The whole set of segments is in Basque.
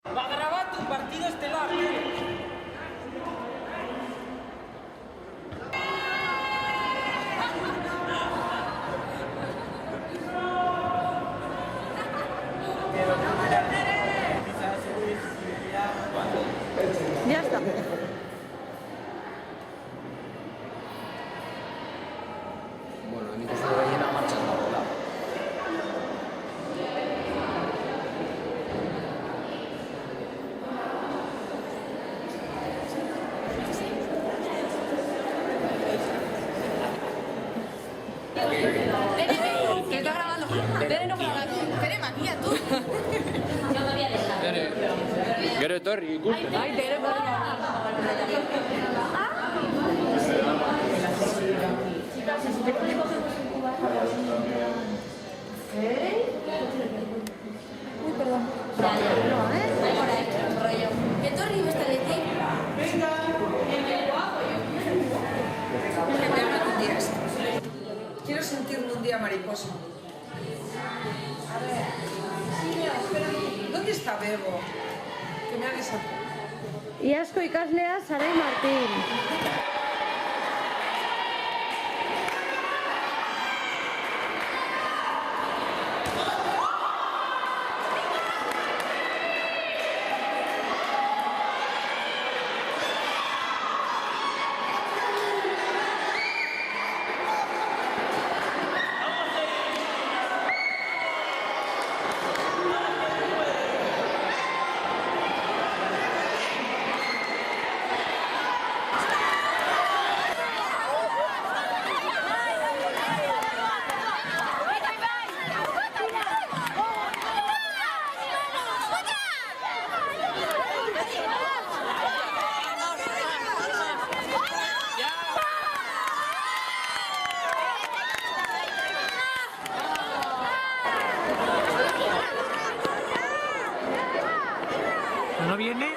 Va gravat un partido estelar. Ya está. Bueno, nik uste dut gehiena martxan dagoela. ¿Qué está grabando? Tere no graba. Tere, maquilla tú. Gero etorri ikusten. Ay, Tere, Uy, perdón. Etorri bestaletik. Que me hagan un día esto. Quiero sentirme un día mariposa. ¿Dónde está Bego? Que me ha desatado. Iazko ikaslea Sarai Martín. ¿No viene?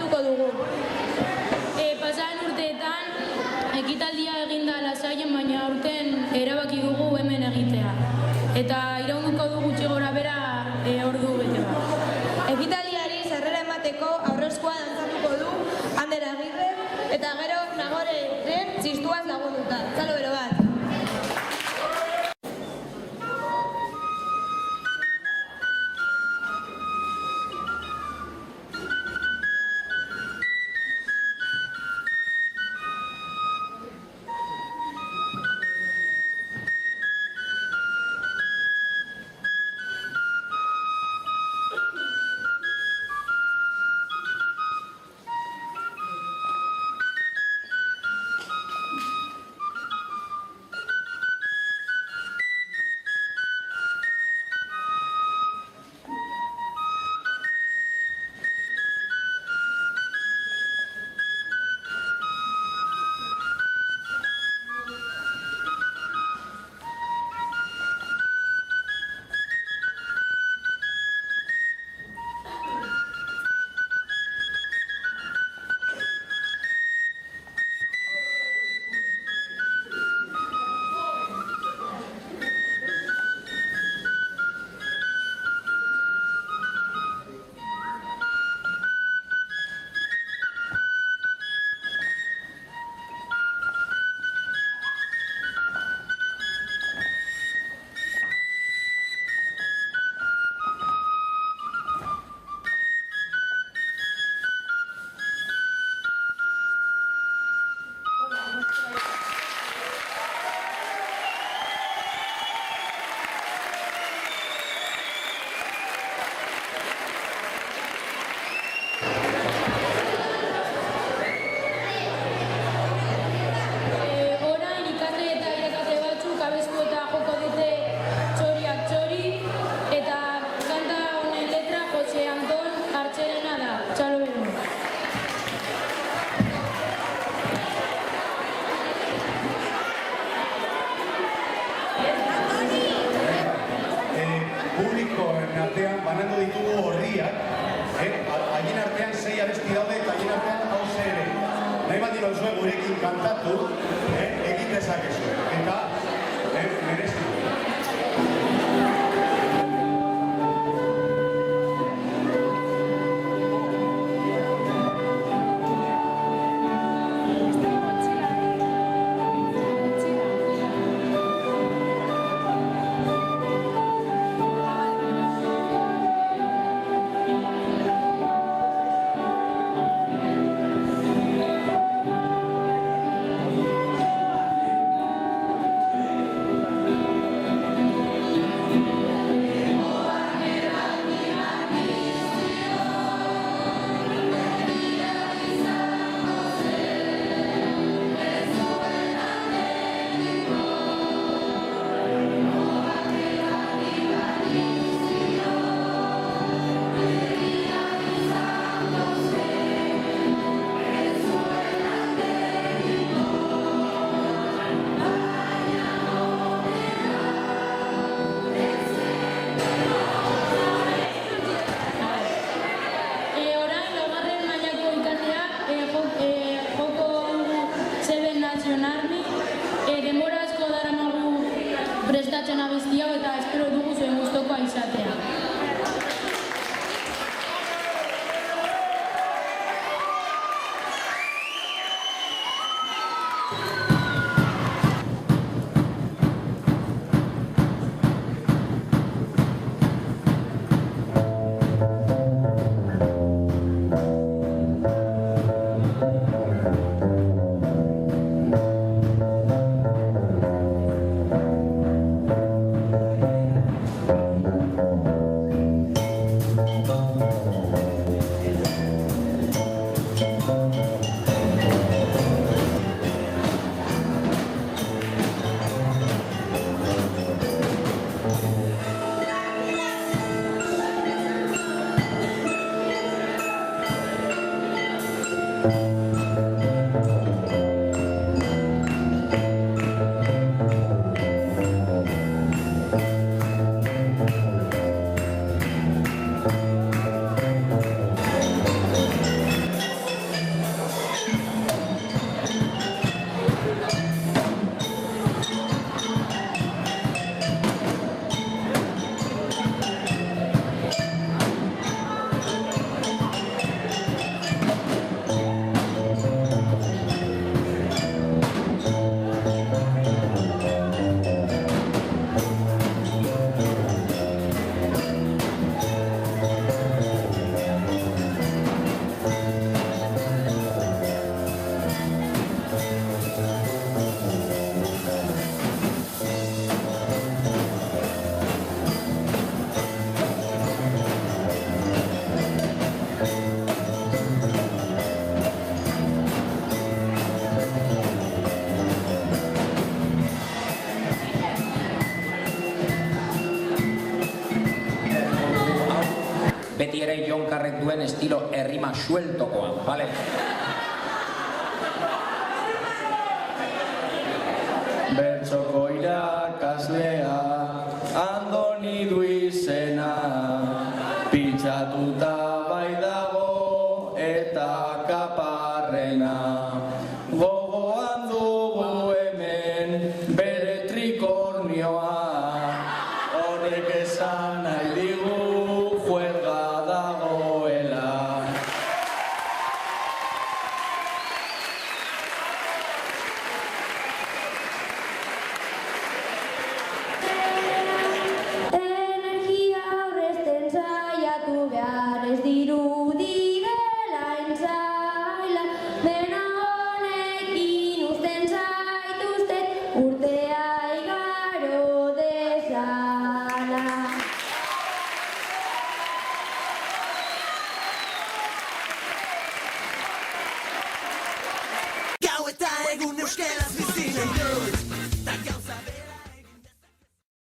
azalduko dugu. Pasaren urteetan ekitaldia eginda lasaien, baina aurten erabaki dugu hemen egitea. Eta iraunduko du gutxi gora bera ordu bete bat. Ekitaldiari sarrera emateko aurrezkoa dantzatuko du Ander Agirre eta gero Nagoreren txistuaz lagunduta. Txalo bero bat. banandu ditugu horriak, haien artean 6 abesti daude eta haien artean hauze ere. Nahi bat dira zuen gurekin kantatu, egin dezakezu. Eta, merezi. beti ere Jon Carrek duen estilo errima sueltokoan, bale? Bertxoko irakaslea, Andoni du izena, pitxatuta bai dago eta kaparrena. Gogoan dugu hemen bere trikornioa, horrek esan nahi digu juerga dagoela. Energia horrezten saiatu behar ez direla entzaila, dena honekin uzten zaituzte urtea igaro dezala. Gau eta egun euskeraz bizi nahi dut.